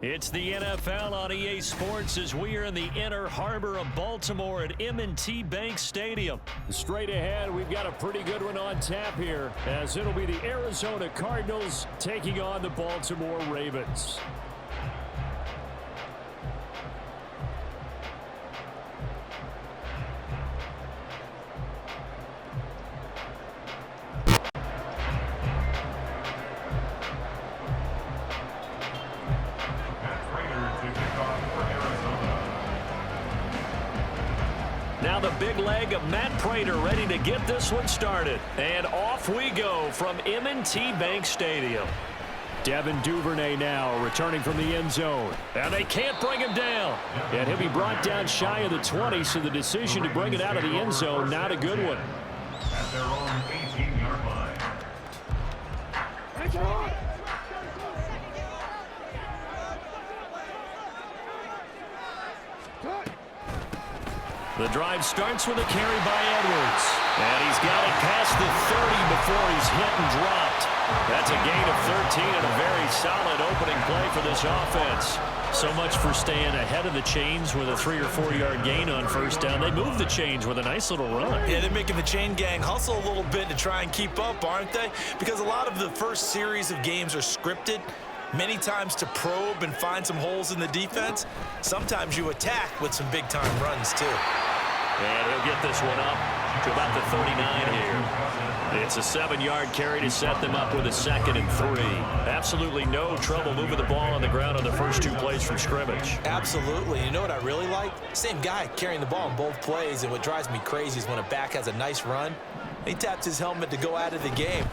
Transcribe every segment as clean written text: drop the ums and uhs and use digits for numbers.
It's the NFL on EA Sports as we are in the inner harbor of Baltimore at M&T Bank Stadium. Straight ahead, we've got a pretty good one on tap here, as it'll be the Arizona Cardinals taking on the Baltimore Ravens. Now the big leg of Matt Prater ready to get this one started. And off we go from M&T Bank Stadium. Devin Duvernay now returning from the end zone. And they can't bring him down. And he'll be brought down shy of the 20, so the decision to bring it out of the end zone, not a good one. At their own 18-yard line. The drive starts with a carry by Edwards. And he's got it past the 30 before he's hit and dropped. That's a gain of 13 and a very solid opening play for this offense. So much for staying ahead of the chains with a 3 or 4 yard gain on first down. They move the chains with a nice little run. Yeah, they're making the chain gang hustle a little bit to try and keep up, aren't they? Because a lot of the first series of games are scripted. Many times to probe and find some holes in the defense. Sometimes you attack with some big-time runs, too. And he'll get this one up to about the 39 here. It's a 7-yard carry to set them up with a 2nd and 3. Absolutely no trouble moving the ball on the ground on the first 2 plays from scrimmage. Absolutely. You know what I really like? Same guy carrying the ball in both plays, and what drives me crazy is when a back has a nice run, he taps his helmet to go out of the game.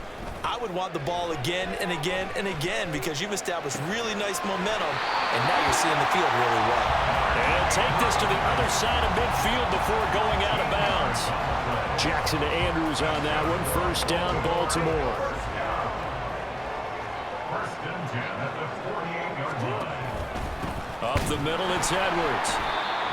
I would want the ball again and again and again because you've established really nice momentum, and now you're seeing the field really well. And take this to the other side of midfield before going out of bounds. Jackson to Andrews on that one. First down, Baltimore. First and 10 at the 48-yard line. Up the middle, it's Edwards.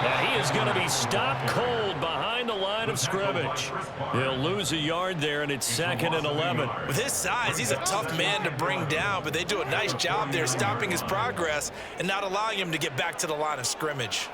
And he is going to be stopped cold behind the line of scrimmage. He'll lose a yard there, and it's 2nd and 11. With his size, he's a tough man to bring down, but they do a nice job there stopping his progress and not allowing him to get back to the line of scrimmage.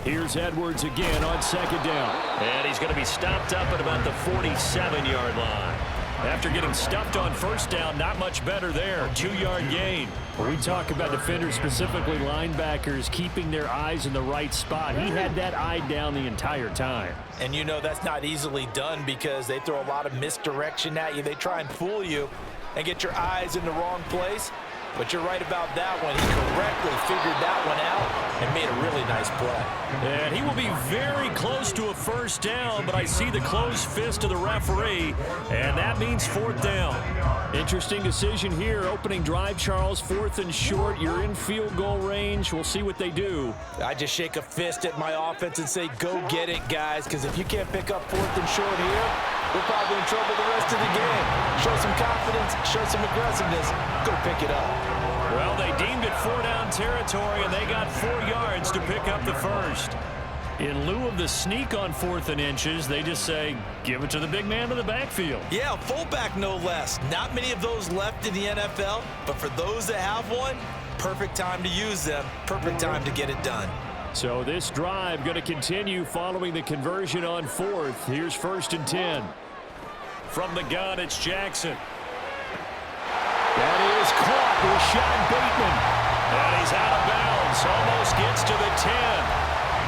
Here's Edwards again on 2nd down. And he's going to be stopped up at about the 47-yard line. After getting stuffed on first down, not much better there. 2-yard gain. When we talk about defenders, specifically linebackers, keeping their eyes in the right spot, he had that eye down the entire time. And you know that's not easily done because they throw a lot of misdirection at you. They try and fool you and get your eyes in the wrong place. But you're right about that one. He correctly figured that one out and made a really nice play. And he will be very close to a first down, but I see the closed fist of the referee, and that means 4th down. Interesting decision here. Opening drive, Charles, 4th and short. You're in field goal range. We'll see what they do. I just shake a fist at my offense and say, go get it, guys, because if you can't pick up 4th and short here, we're probably in trouble the rest of the game. Show some confidence, show some aggressiveness, go pick it up. Well, they deemed it 4-down territory, and they got 4 yards to pick up the first. In lieu of the sneak on 4th and inches, they just say, give it to the big man in the backfield. Yeah, fullback no less. Not many of those left in the NFL, but for those that have one, perfect time to use them, perfect time to get it done. So this drive going to continue following the conversion on 4th. Here's 1st and 10. From the gun, it's Jackson. That is caught with Sean Bateman. And he's out of bounds. Almost gets to the 10.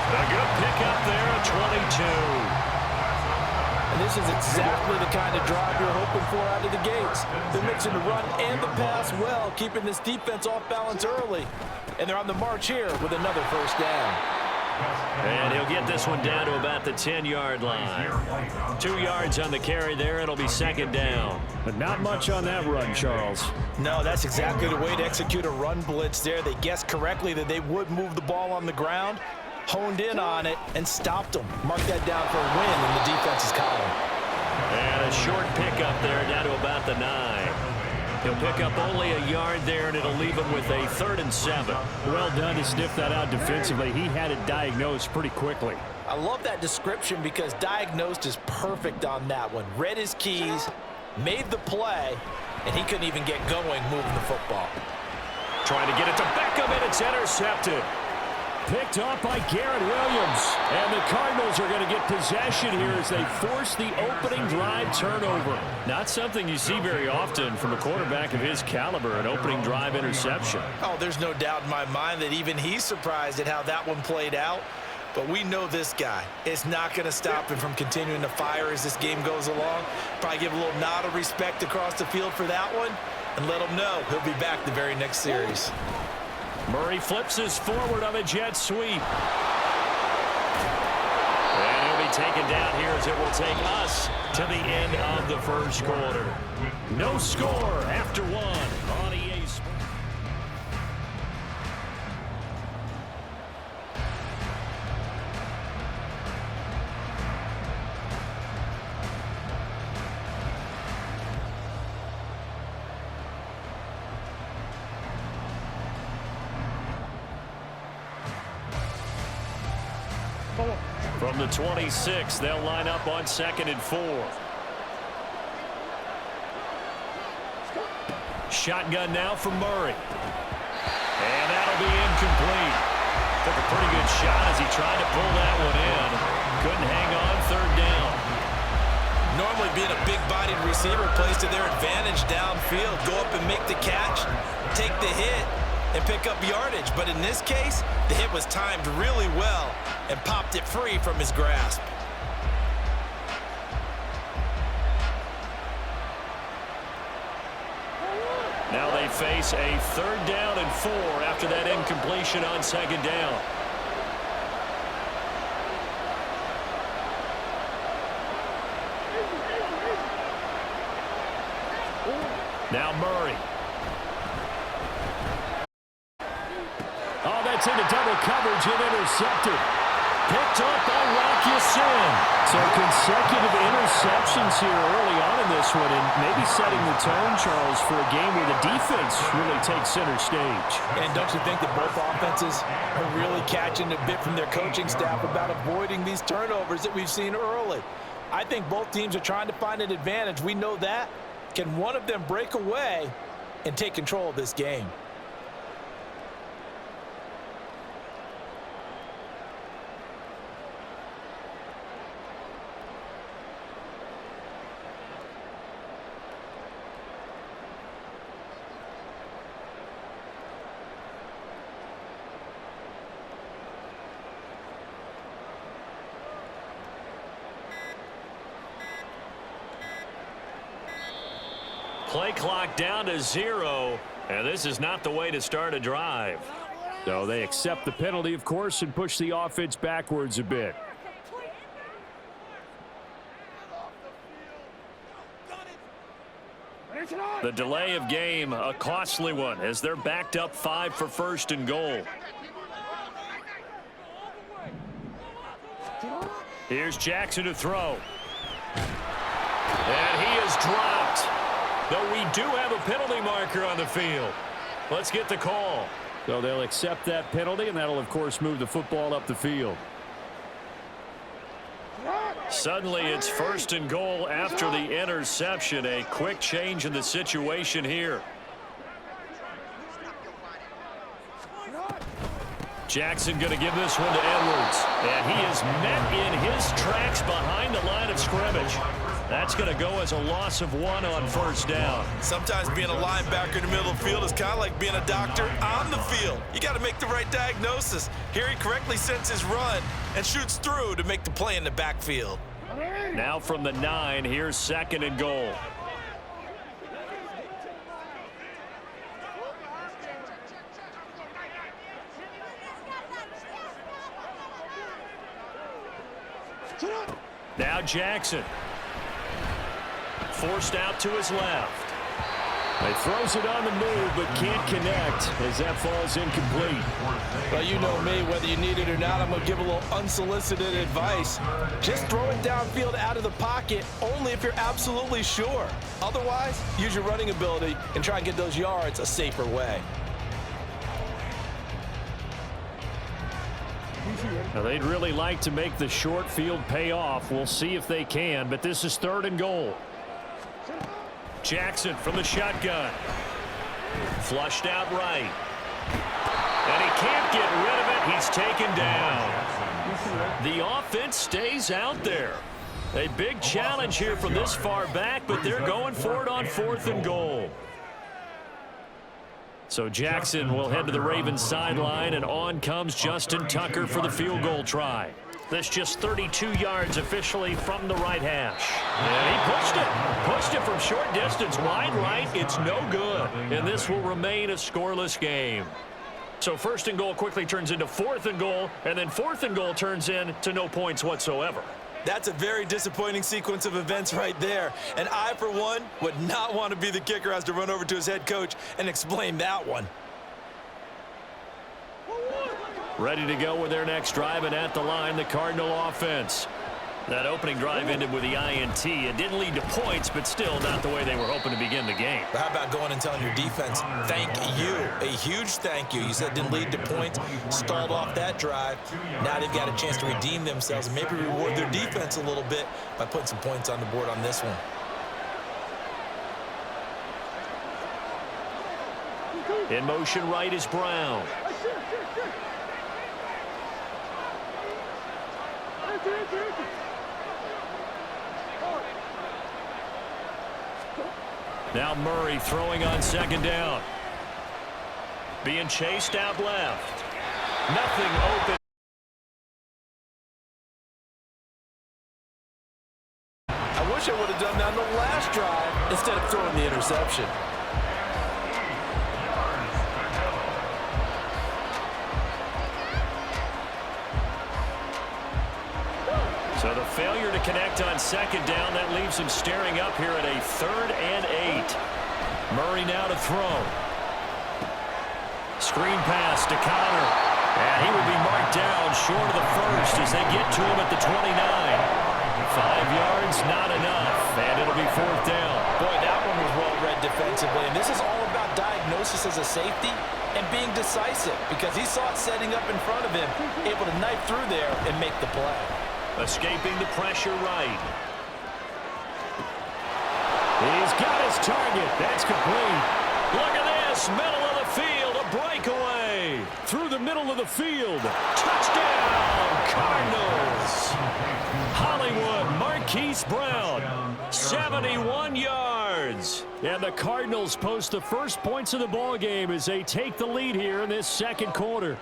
A good pickup there at 22. And this is exactly the kind of drive you're hoping for out of the gates. They're mixing the run and the pass well, keeping this defense off balance early. And they're on the march here with another first down. And he'll get this one down to about the 10-yard line. 2 yards on the carry there. It'll be 2nd down. But not much on that run, Charles. No, that's exactly the way to execute a run blitz there. They guessed correctly that they would move the ball on the ground, honed in on it, and stopped them. Mark that down for a win in the defense's column. And a short pickup there down to about the 9. He'll pick up only a yard there, and it'll leave him with a 3rd and 7. Well done to sniff that out defensively. He had it diagnosed pretty quickly. I love that description because diagnosed is perfect on that one. Read his keys, made the play, and he couldn't even get going moving the football. Trying to get it to Beckham, and it's intercepted. Picked up by Garrett Williams. And the Cardinals are going to get possession here as they force the opening drive turnover. Not something you see very often from a quarterback of his caliber, an opening drive interception. Oh, there's no doubt in my mind that even he's surprised at how that one played out. But we know this guy. It's not going to stop him from continuing to fire as this game goes along. Probably give a little nod of respect across the field for that one and let him know he'll be back the very next series. Murray flips his forward on a jet sweep. And he'll be taken down here as it will take us to the end of the first quarter. No score after one on EA Sports. From the 26, they'll line up on 2nd and 4. Shotgun now from Murray. And that'll be incomplete. Took a pretty good shot as he tried to pull that one in. Couldn't hang on, 3rd down. Normally being a big-bodied receiver plays to their advantage downfield. Go up and make the catch, take the hit, and pick up yardage. But in this case, the hit was timed really well and popped it free from his grasp. Now they face a 3rd down and 4 after that incompletion on 2nd down. Now Murray. Oh, that's into double coverage and intercepted. Picked up by Rock Ya-Sin. So consecutive interceptions here early on in this one, and maybe setting the tone, Charles, for a game where the defense really takes center stage. And don't you think that both offenses are really catching a bit from their coaching staff about avoiding these turnovers that we've seen early? I think both teams are trying to find an advantage. We know that. Can one of them break away and take control of this game? Play clock down to 0, and this is not the way to start a drive. So they accept the penalty, of course, and push the offense backwards a bit. The delay of game, a costly one, as they're backed up 5 for 1st and goal. Here's Jackson to throw. And he is dropped. Though we do have a penalty marker on the field. Let's get the call. So they'll accept that penalty, and that'll, of course, move the football up the field. Suddenly, it's 1st and goal after the interception. A quick change in the situation here. Jackson going to give this one to Edwards. And he is met in his tracks behind the line of scrimmage. That's going to go as a loss of 1 on 1st down. Sometimes being a linebacker in the middle of the field is kind of like being a doctor on the field. You got to make the right diagnosis. Here he correctly sets his run and shoots through to make the play in the backfield. Now from the 9, here's 2nd and goal. Now Jackson. Forced out to his left. He throws it on the move, but can't connect as that falls incomplete. Well, you know me, whether you need it or not, I'm going to give a little unsolicited advice. Just throw it downfield out of the pocket only if you're absolutely sure. Otherwise, use your running ability and try and get those yards a safer way. Now, they'd really like to make the short field pay off. We'll see if they can, but this is 3rd and goal. Jackson from the shotgun. Flushed out right. And he can't get rid of it. He's taken down. The offense stays out there. A big challenge here from this far back, but they're going for it on 4th and goal. So Jackson will head to the Ravens sideline, and on comes Justin Tucker for the field goal try. This just 32 yards officially from the right hash. And he pushed it. Pushed it from short distance, wide right. It's no good. And this will remain a scoreless game. So 1st and goal quickly turns into 4th and goal, and then 4th and goal turns into no points whatsoever. That's a very disappointing sequence of events right there. And I, for one, would not want to be the kicker who has to run over to his head coach and explain that one. Ready to go with their next drive, and at the line, the Cardinal offense. That opening drive ended with the INT. It didn't lead to points, but still not the way they were hoping to begin the game. But how about going and telling your defense, thank you, a huge thank you. You said it didn't lead to points, stalled off that drive. Now they've got a chance to redeem themselves and maybe reward their defense a little bit by putting some points on the board on this one. In motion right is Brown. Now Murray throwing on 2nd down. Being chased out left. Nothing open. I wish I would have done that on the last drive instead of throwing the interception. So the failure to connect on 2nd down, that leaves him staring up here at a 3rd and 8. Murray now to throw. Screen pass to Connor. And he will be marked down short of the 1st as they get to him at the 29. 5 yards, not enough. And it'll be 4th down. Boy, that one was well read defensively. And this is all about diagnosis as a safety and being decisive because he saw it setting up in front of him, able to knife through there and make the play. Escaping the pressure right. He's got his target. That's complete. Look at this. Middle of the field. A breakaway. Through the middle of the field. Touchdown, Cardinals. Hollywood Marquise Brown. 71 yards. And the Cardinals post the first points of the ball game as they take the lead here in this 2nd quarter.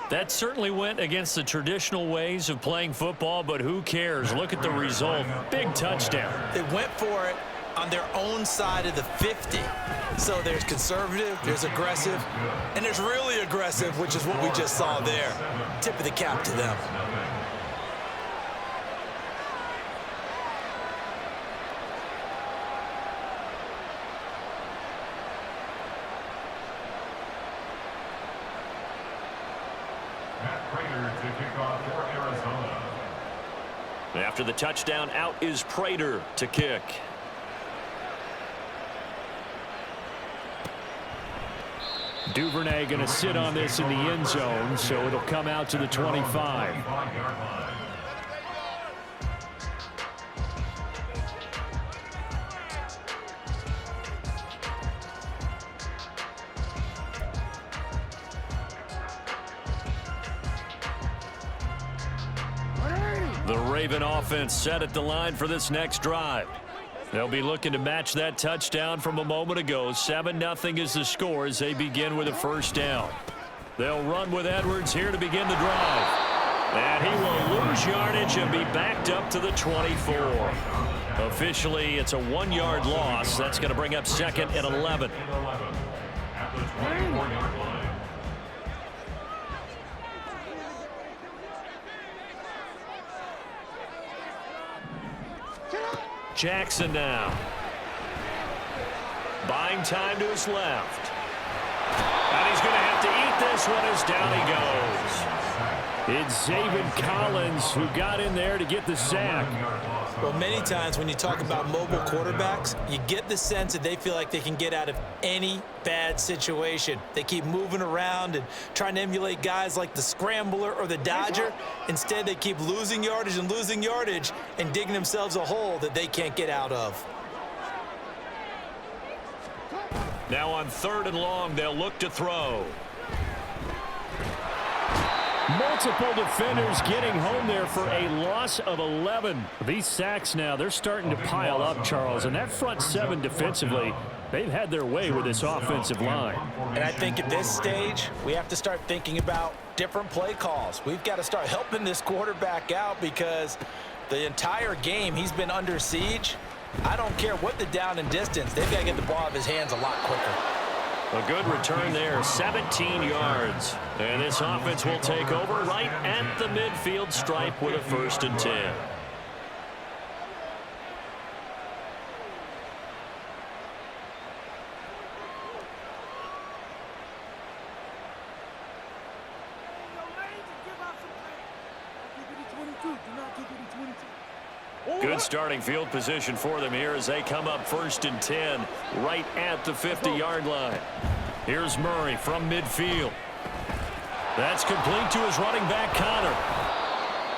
That certainly went against the traditional ways of playing football, but who cares? Look at the result. Big touchdown. They went for it on their own side of the 50. So there's conservative, there's aggressive, and there's really aggressive, which is what we just saw there. Tip of the cap to them. After the touchdown, out is Prater to kick. Duvernay going to sit on this in the end zone, so it'll come out to the 25. The Raven offense set at the line for this next drive. They'll be looking to match that touchdown from a moment ago. 7-0 is the score as they begin with a 1st down. They'll run with Edwards here to begin the drive. And he will lose yardage and be backed up to the 24. Officially, it's a 1-yard loss. That's going to bring up 2nd and 11. At the 24-yard line. Jackson now. Buying time to his left. And he's going to have to eat this one as down he goes. It's Zaven Collins who got in there to get the sack. Well, many times when you talk about mobile quarterbacks, you get the sense that they feel like they can get out of any bad situation. They keep moving around and trying to emulate guys like the Scrambler or the Dodger. Instead, they keep losing yardage and digging themselves a hole that they can't get out of. Now on 3rd and long, they'll look to throw. Multiple defenders getting home there for a loss of 11. These sacks now, they're starting to pile up, Charles. And that front 7 defensively, they've had their way with this offensive line. And I think at this stage, we have to start thinking about different play calls. We've got to start helping this quarterback out because the entire game he's been under siege. I don't care what the down and distance. They've got to get the ball out of his hands a lot quicker. A good return there, 17 yards. And this offense will take over right at the midfield stripe with a 1st and 10. Good starting field position for them here as they come up 1st and 10 right at the 50-yard line. Here's Murray from midfield. That's complete to his running back, Connor.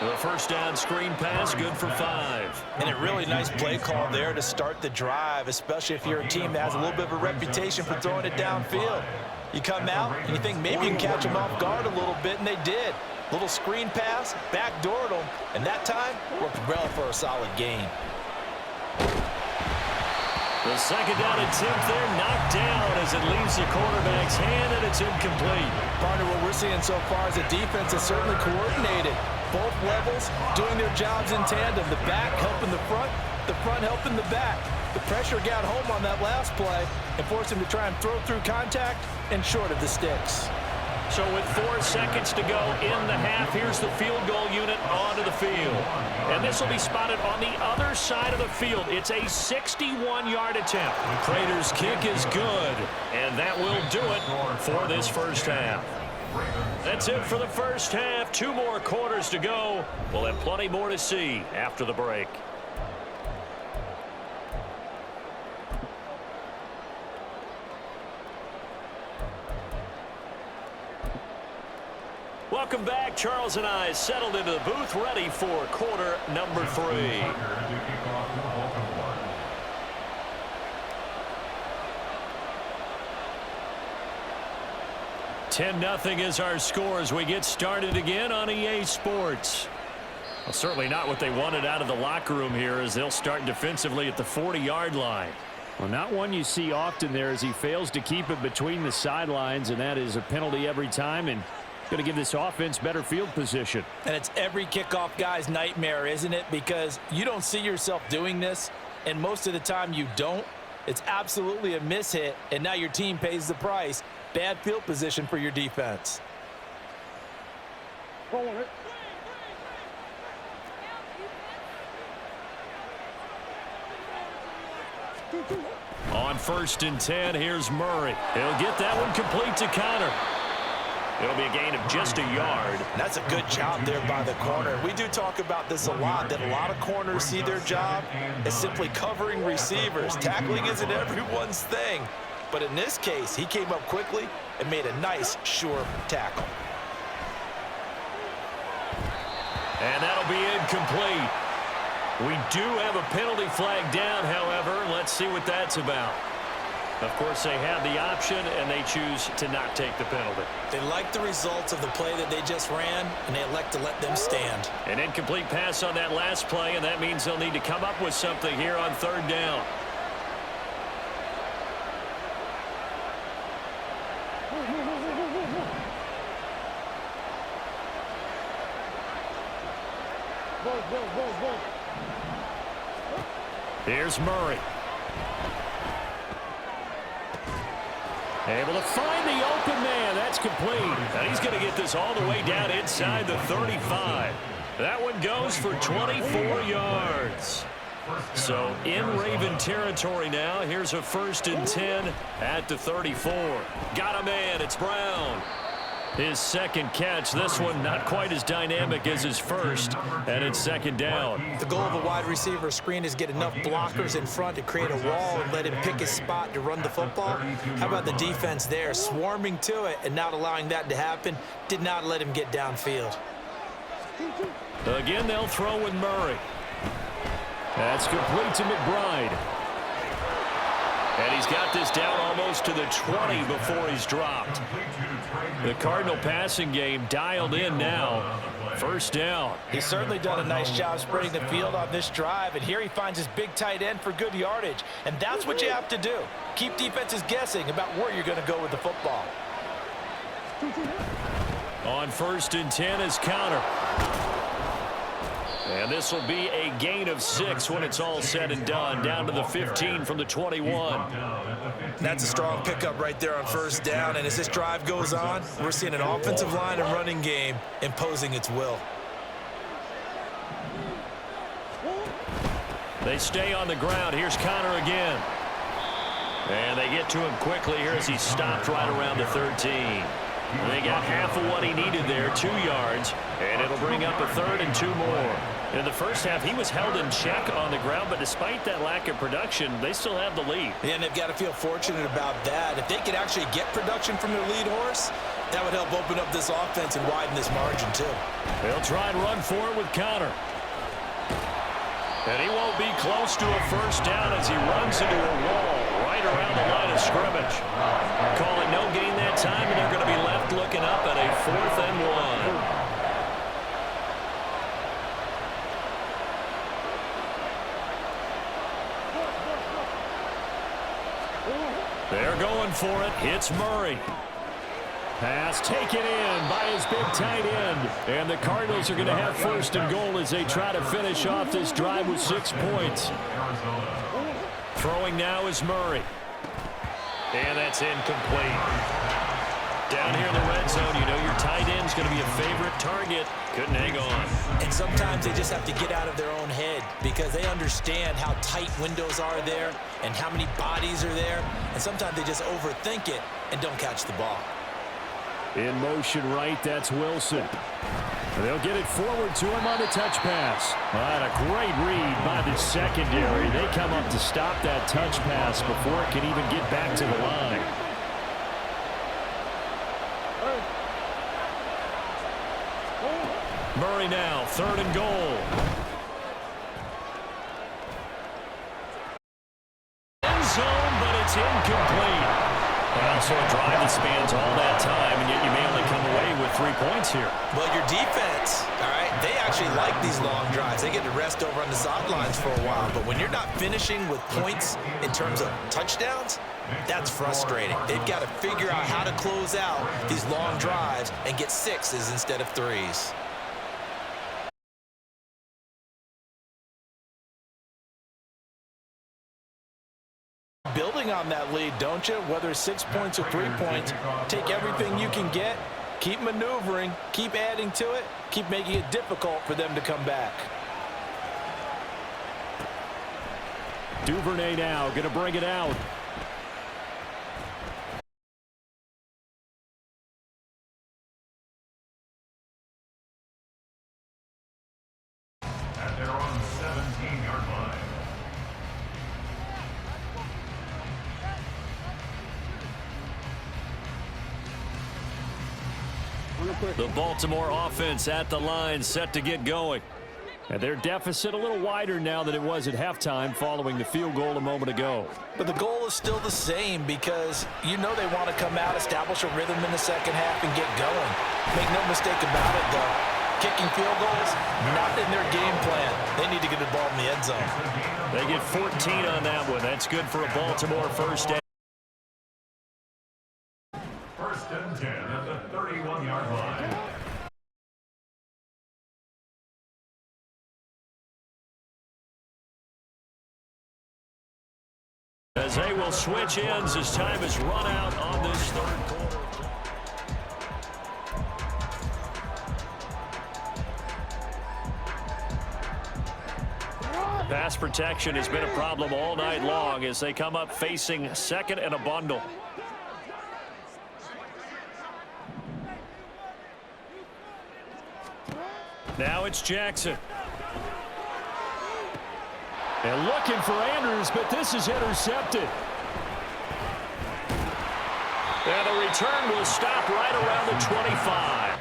The 1st down screen pass, good for 5. And a really nice play call there to start the drive, especially if you're a team that has a little bit of a reputation for throwing it downfield. You come out and you think maybe you can catch them off guard a little bit, and they did. Little screen pass, backdoored them, and that time worked well for a solid gain. The 2nd down attempt there knocked down as it leaves the quarterback's hand, and it's incomplete. Partner, what we're seeing so far is the defense is certainly coordinated. Both levels doing their jobs in tandem. The back helping the front helping the back. The pressure got home on that last play and forced him to try and throw through contact and short of the sticks. So with 4 seconds to go in the half, here's the field goal unit onto the field. And this will be spotted on the other side of the field. It's a 61-yard attempt. Prater's kick is good, and that will do it for this 1st half. That's it for the 1st half. 2 more quarters to go. We'll have plenty more to see after the break. Welcome back. Charles and I settled into the booth, ready for quarter number 3. 10-0 is our score as we get started again on EA Sports. Well, certainly not what they wanted out of the locker room here as they'll start defensively at the 40-yard line. Well, not one you see often there as he fails to keep it between the sidelines, and that is a penalty every time and going to give this offense better field position. And it's every kickoff guy's nightmare, isn't it? Because you don't see yourself doing this, and most of the time you don't. It's absolutely a mishit, and now your team pays the price. Bad field position for your defense. On 1st and 10, here's Murray. He'll get that one complete to Connor. It'll be a gain of just a yard. That's a good job there by the corner. We do talk about this a lot, that a lot of corners see their job as simply covering receivers. Tackling isn't everyone's thing. But in this case, he came up quickly and made a nice, sure tackle. And that'll be incomplete. We do have a penalty flag down, however. Let's see what that's about. Of course, they have the option, and they choose to not take the penalty. They like the results of the play that they just ran, and they elect to let them stand. An incomplete pass on that last play, and that means they'll need to come up with something here on 3rd down. Here's Murray. Able to find the open man. That's complete. And he's going to get this all the way down inside the 35. That one goes for 24 yards. So in Raven territory now. Here's a 1st and 10 at the 34. Got a man. It's Brown. His 2nd catch. This one not quite as dynamic as his first. And it's 2nd down. The goal of a wide receiver screen is get enough blockers in front to create a wall and let him pick his spot to run the football. How about the defense there, swarming to it and not allowing that to happen? Did not let him get downfield. Again, they'll throw with Murray. That's complete to McBride. And he's got this down almost to the 20 before he's dropped. The Cardinal passing game dialed in now. First down. He's certainly done a nice job spreading the field on this drive, and here he finds his big tight end for good yardage. And that's what you have to do. Keep defenses guessing about where you're going to go with the football. On 1st and 10 is counter. And this will be a gain of 6 when it's all said and done. Down to the 15 from the 21. That's a strong pickup right there on 1st down. And as this drive goes on, we're seeing an offensive line and running game imposing its will. They stay on the ground. Here's Connor again. And they get to him quickly here as he stopped right around the 13. They got half of what he needed there, 2 yards, and it'll bring up a 3rd and 2 more. In the first half, he was held in check on the ground, but despite that lack of production, they still have the lead. Yeah, and they've got to feel fortunate about that. If they could actually get production from their lead horse, that would help open up this offense and widen this margin, too. They'll try and run for it with Connor. And he won't be close to a first down as he runs into a wall right around the line of scrimmage. Call it no gain that time, and they're going to be left looking up at a 4th and 1. They're going for it. It's Murray. Pass taken in by his big tight end. And the Cardinals are going to have 1st and goal as they try to finish off this drive with 6 points. Throwing now is Murray. And that's incomplete. Down here in the red zone, you know your tight end's going to be a favorite target. Couldn't hang on. And sometimes they just have to get out of their own head because they understand how tight windows are there and how many bodies are there. And sometimes they just overthink it and don't catch the ball. In motion right, that's Wilson. They'll get it forward to him on the touch pass. And a great read by the secondary. They come up to stop that touch pass before it can even get back to the line. Murray now, 3rd and goal. End zone, but it's incomplete. Also a drive that spans all that time, and yet you may only come away with 3 points here. Well, your defense, all right, they actually like these long drives. They get to rest over on the sidelines for a while, but when you're not finishing with points in terms of touchdowns, that's frustrating. They've got to figure out how to close out these long drives and get 6s instead of 3s. Building on that lead, don't you? Whether it's 6 points or 3 points, take everything you can get, keep maneuvering, keep adding to it, keep making it difficult for them to come back. Duvernay now going to bring it out. At their own 17-yard line. The Baltimore offense at the line, set to get going. And their deficit a little wider now than it was at halftime following the field goal a moment ago. But the goal is still the same because you know they want to come out, establish a rhythm in the second half, and get going. Make no mistake about it, though. Kicking field goals, not in their game plan. They need to get the ball in the end zone. They get 14 on that one. That's good for a Baltimore first down. 1st and 10 at the 31-yard line. As they will switch ends as time is run out on this 3rd quarter. Pass protection has been a problem all night long as they come up facing 2nd and a bundle. Now it's Jackson. And looking for Andrews, but this is intercepted. And the return will stop right around the 25.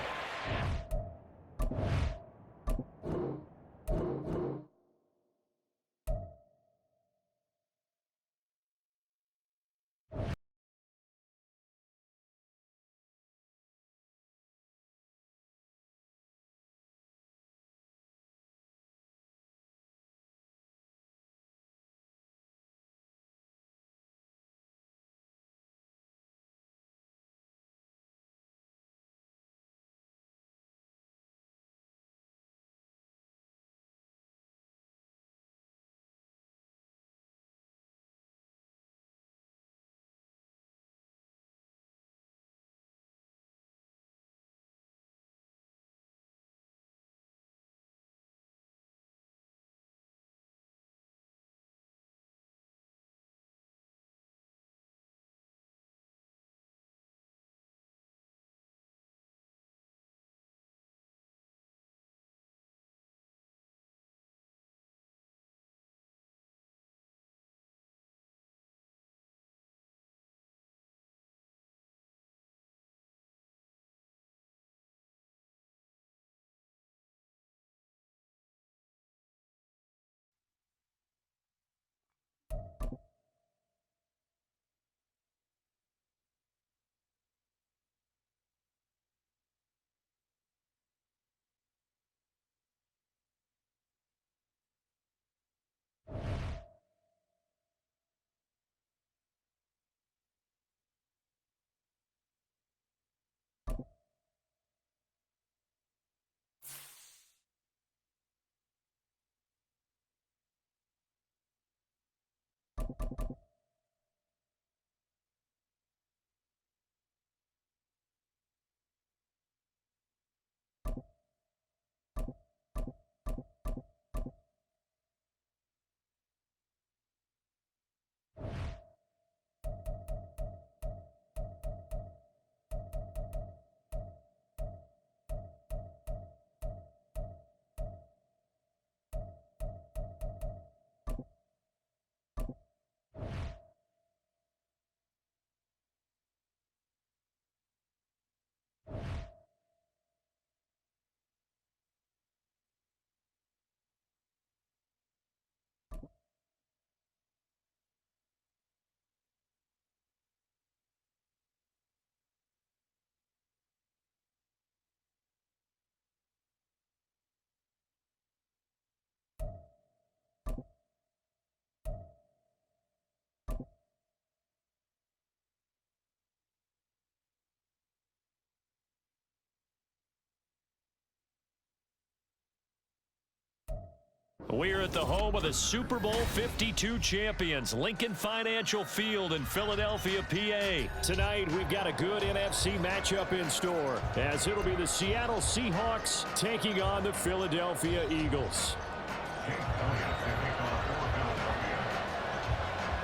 We're at the home of the Super Bowl 52 champions, Lincoln Financial Field in Philadelphia, PA. Tonight, we've got a good NFC matchup in store, as it'll be the Seattle Seahawks taking on the Philadelphia Eagles.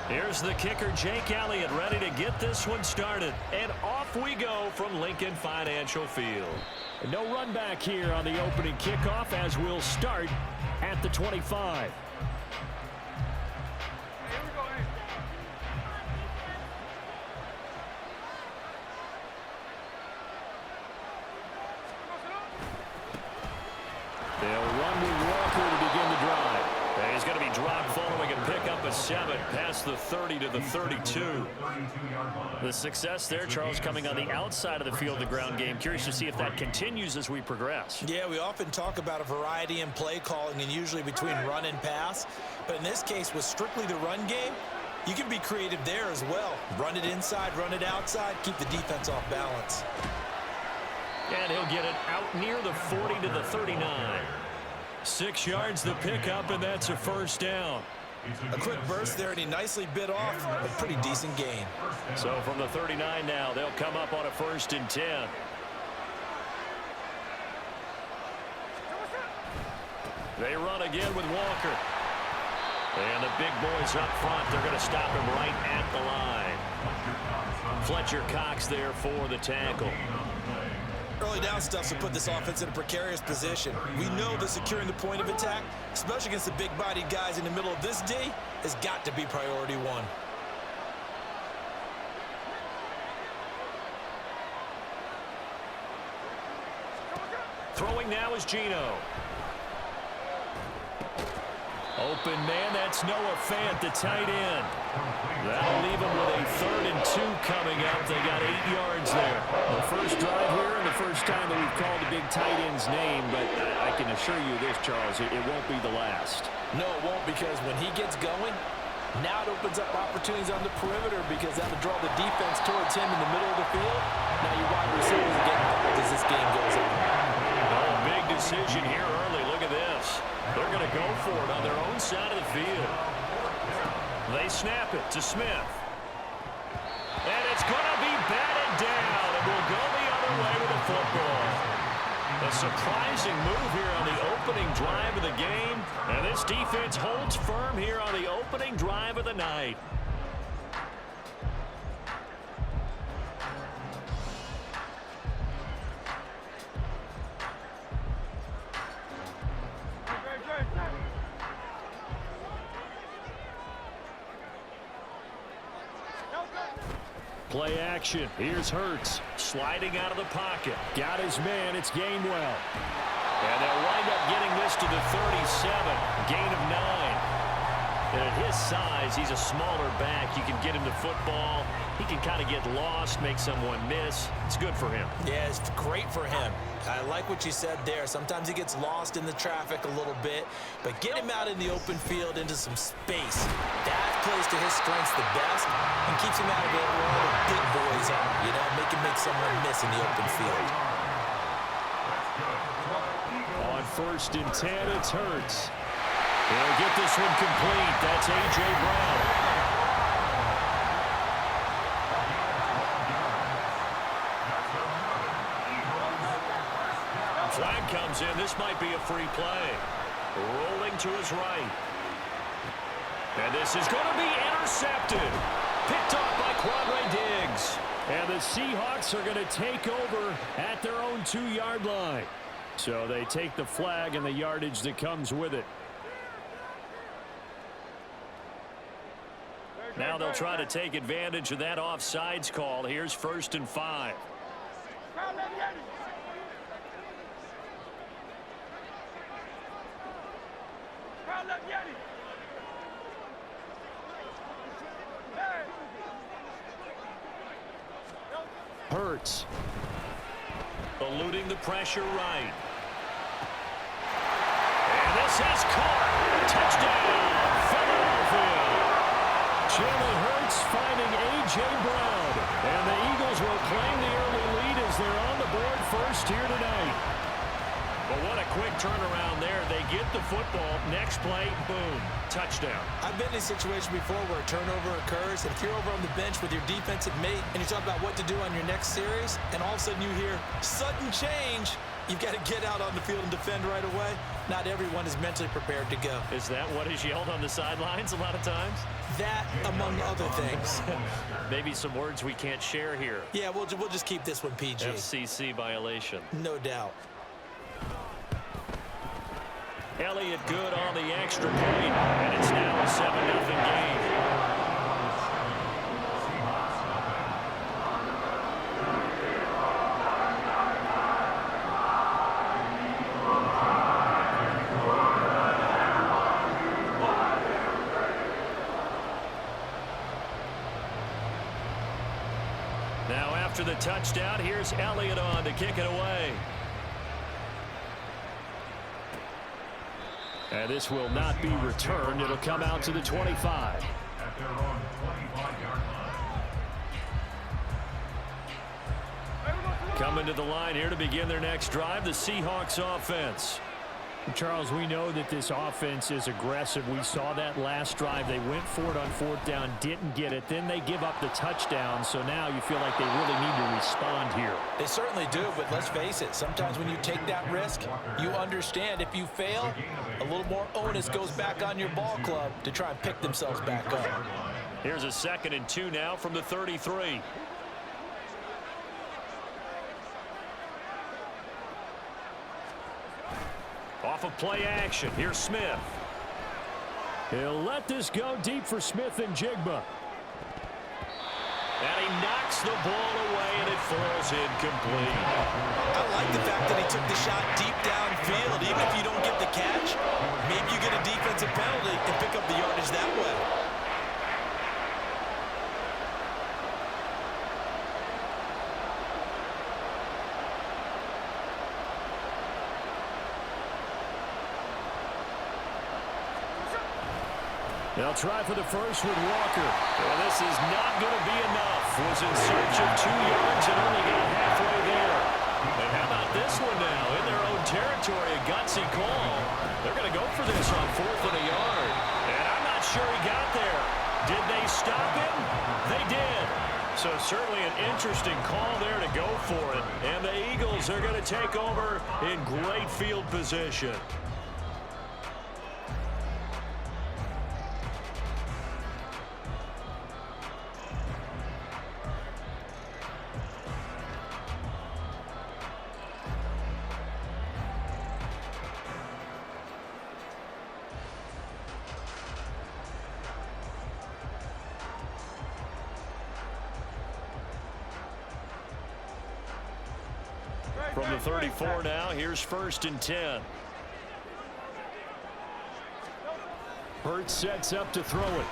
Here's the kicker, Jake Elliott, ready to get this one started. And off we go from Lincoln Financial Field. No run back here on the opening kickoff, as we'll start at the 25. They'll run with Walker to begin the drive. And he's going to be dropped following a pickup of 7 past the 30 to the 32. The success there, Charles, coming on the outside of the field, the ground game. Curious to see if that continues as we progress. Yeah, we often talk about a variety in play calling and usually between run and pass. But in this case, with strictly the run game, you can be creative there as well. Run it inside, run it outside, keep the defense off balance. And he'll get it out near the 40 to the 39. 6 yards the pickup, and that's a first down. A quick burst there, and he nicely bit off a pretty decent gain. So from the 39 now, they'll come up on a 1st and 10. They run again with Walker. And the big boys up front, they're going to stop him right at the line. Fletcher Cox there for the tackle. Early down stuff to put this offense in a precarious position. We know that securing the point of attack, especially against the big-bodied guys in the middle of this D, has got to be priority one. Throwing now is Geno. Open man, that's Noah Fant, the tight end. That'll leave him with a 3rd and 2 coming up. They got 8 yards there. The first drive here and the first time that we've called a big tight end's name, but I can assure you this, Charles, it won't be the last. No, it won't, because when he gets going, now it opens up opportunities on the perimeter because that'll draw the defense towards him in the middle of the field. Now your wide receivers are getting involved as this game goes on. Oh, big decision here early. Look at this. They're going to go for it on their own side of the field. They snap it to Smith. And it's going to be batted down. It will go the other way with the football. A surprising move here on the opening drive of the game. And this defense holds firm here on the opening drive of the night. Play action. Here's Hurts. Sliding out of the pocket. Got his man. It's Gainwell. And they'll wind up getting this to the 37. Gain of 9. And at his size, he's a smaller back. You can get him the football. He can kind of get lost, make someone miss. It's good for him. Yeah, it's great for him. I like what you said there. Sometimes he gets lost in the traffic a little bit, but get him out in the open field into some space. That plays to his strengths the best and keeps him out of it where all the big boys are, you know, make him make someone miss in the open field. On 1st and 10, it's Hurts. He'll get this one complete. That's A.J. Brown. Flag comes in. This might be a free play. Rolling to his right. And this is going to be intercepted. Picked off by Quadre Diggs. And the Seahawks are going to take over at their own 2-yard line. So they take the flag and the yardage that comes with it. Now they'll try to take advantage of that offsides call. Here's 1st and 5. Hurts. Eluding the pressure right. And this is caught. Touchdown, Philadelphia. Jalen Hurts finding A.J. Brown. And the Eagles will claim the early lead as they're on the board first here tonight. Well, what a quick turnaround there. They get the football. Next play, boom, touchdown. I've been in a situation before where a turnover occurs, and if you're over on the bench with your defensive mate and you talk about what to do on your next series, and all of a sudden you hear sudden change, you've got to get out on the field and defend right away. Not everyone is mentally prepared to go. Is that what is yelled on the sidelines a lot of times? That, among other things. Maybe some words we can't share here. Yeah, we'll just keep this one PG. FCC violation. No doubt. Elliott good on the extra point, and it's now a 7-0 game. Now after the touchdown, here's Elliott on to kick it away. And this will not be returned. It'll come out to the 25. At their own 25-yard line. Coming to the line here to begin their next drive, the Seahawks offense. Charles, we know that this offense is aggressive. We saw that last drive. They went for it on 4th down, didn't get it. Then they give up the touchdown, so now you feel like they really need to respond here. They certainly do, but let's face it, sometimes when you take that risk, you understand if you fail, a little more onus goes back on your ball club to try and pick themselves back up. Here's a 2nd and 2 now from the 33. Off of play action. Here's Smith. He'll let this go deep for Smith and Jigba. And he knocks the ball away, and it falls incomplete. I like the fact that he took the shot deep downfield. Even if you don't get the catch, maybe you get a defensive penalty and pick up the yardage that way. They'll try for the first with Walker. Well, this is not going to be enough. Was in search of 2 yards and only got halfway there. And how about this one now? In their own territory, a gutsy call. They're going to go for this on 4th and a yard. And I'm not sure he got there. Did they stop him? They did. So certainly an interesting call there to go for it. And the Eagles are going to take over in great field position. From the 34 now, here's 1st and 10. Hurts sets up to throw it.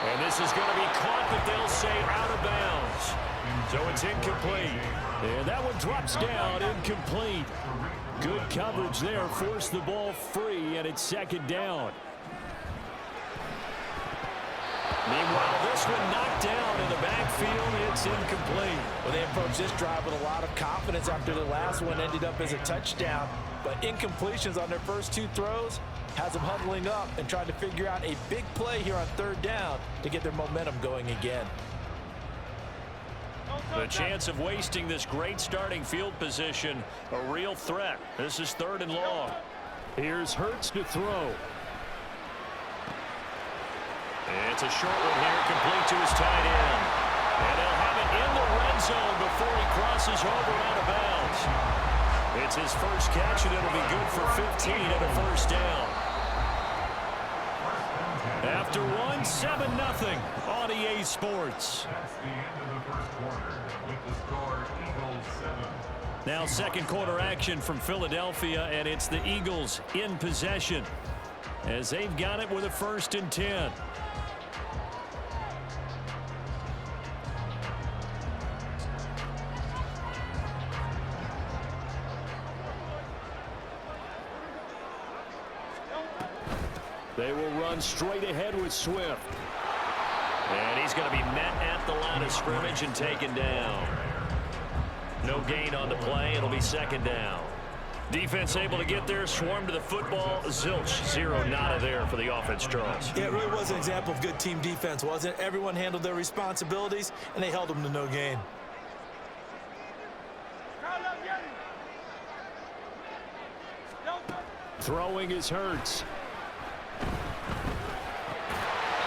And this is going to be caught, but they'll say out of bounds. So it's incomplete. And that one drops down, incomplete. Good coverage there, forced the ball free, and it's 2nd down. Meanwhile, this one knocked down in the backfield. It's incomplete. Well, they approached this drive with a lot of confidence after the last one ended up as a touchdown. But incompletions on their first 2 throws has them huddling up and trying to figure out a big play here on 3rd down to get their momentum going again. The chance of wasting this great starting field position, a real threat. This is 3rd and long. Here's Hurts to throw. It's a short one here, complete to his tight end. And they'll have it in the red zone before he crosses over out of bounds. It's his first catch, and it'll be good for 15 and a 1st down. After one, 7-0 on EA Sports. That's the end of the first quarter. With the score, Eagles 7. Now 2nd quarter action from Philadelphia, and it's the Eagles in possession as they've got it with a 1st and 10. They will run straight ahead with Swift. And he's going to be met at the line of scrimmage and taken down. No gain on the play. It'll be second down. Defense able to get there, swarm to the football. Zilch, zero nada there for the offense, Charles. Yeah, it really was an example of good team defense, wasn't it? Everyone handled their responsibilities, and they held them to no gain. Throwing is Hurts.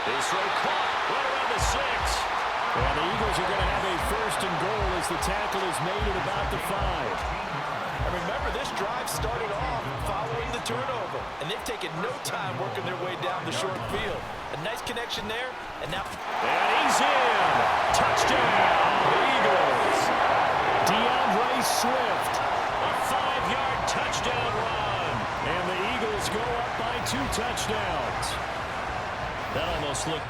His throw caught right around the 6. And the Eagles are going to have a first and goal as the tackle is made at about the 5. And remember, this drive started off following the turnover, and they've taken no time working their way down the short field. A nice connection there, and now... And he's in! Touchdown, Eagles! DeAndre Swift. A 5-yard touchdown run. And the Eagles go up by 2 touchdowns. That almost looked